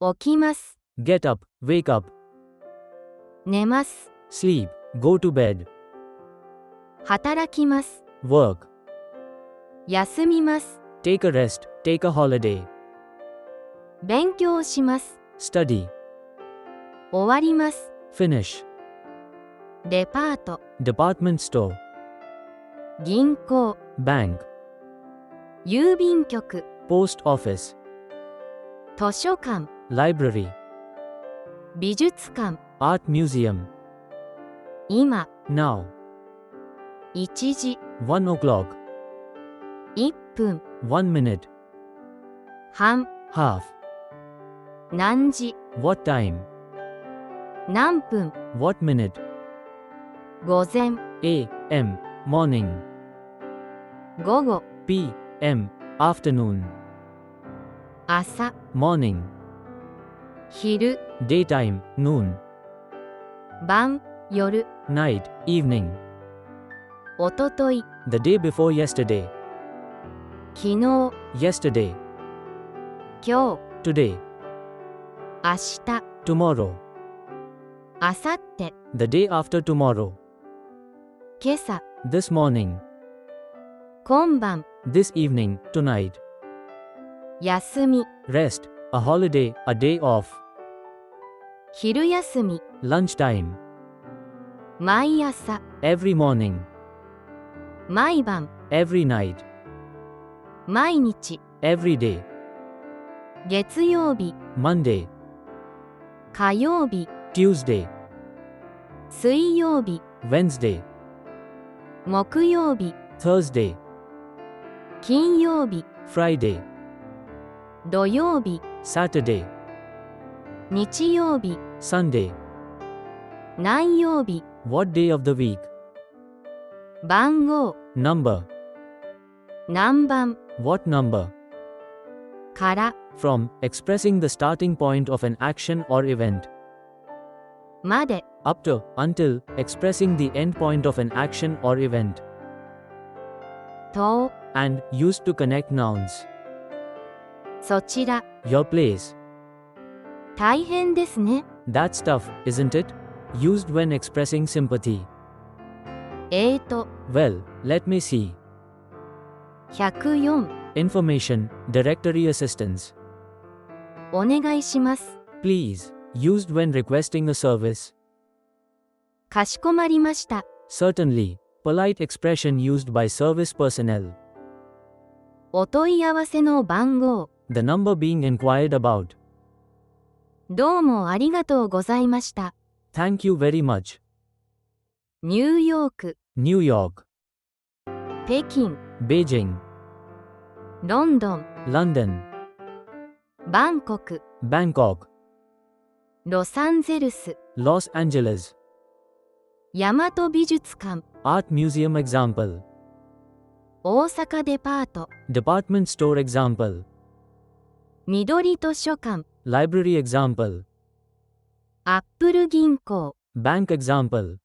起きます。Get up, wake up. 寝ます。Sleep, go to bed. 働きます。Work. 休みます。Take a rest, take a holiday. 勉強します。Study. 終わります。Finish. デパート、Department store. 銀行、Bank. 郵便局、 Post office. 図書館、Library. 美術館、Art museum. 今、 Now. 1時、 1 o'clock. 1分、 1 minute. 半、 Half. 何時、 What time? 何分、 What minute? 午前、 A.M. Morning. 午後、 P.M. Afternoon. 朝、 Morning. 昼、 Daytime. Noon. 晩、夜、 Night. Evening. おととい、 The day before yesterday. 昨日、 Yesterday. 今日、 Today. 明日、 Tomorrow. 明後日、 The day after tomorrow. 今朝、 This morning. 今晩、 This evening. Tonight. 休み、 Rest. A holiday. A day off. 昼休み、 Lunchtime. 毎朝、 Every morning. 毎晩、 Every night. 毎日、 Every day. 月曜日、 Monday. 火曜日、 Tuesday. 水曜日、 Wednesday. 木曜日、 Thursday. 金曜日、 Friday. 土曜日、 Saturday. 日曜日、 Sunday. 何曜日、 What day of the week? 番号、 Number. 何番、 What number? から、 From. Expressing the starting point of an action or event. まで、 Up to. Until. Expressing the end point of an action or event. と、 And. Used to connect nouns. そちら、 Your place. 大変ですね。 That's tough, isn't it? Used when expressing sympathy. Well, let me see. 104、 Information. Directory assistance. お願いします。 Please. Used when requesting a service. かしこまりました。 Certainly. Polite expression used by service personnel. お問い合わせの番号、 The number being inquired about. どうもありがとうございました。 Thank you very much. ニューヨーク、 New York. 北京、 Beijing. ロンドン、 London. バンコク、 Bangkok. ロサンゼルス、 Los Angeles. 大和美術館、 Art museum example. 大阪デパート、 Department store example. 緑図書館、 Library example. アップル銀行。Bank example.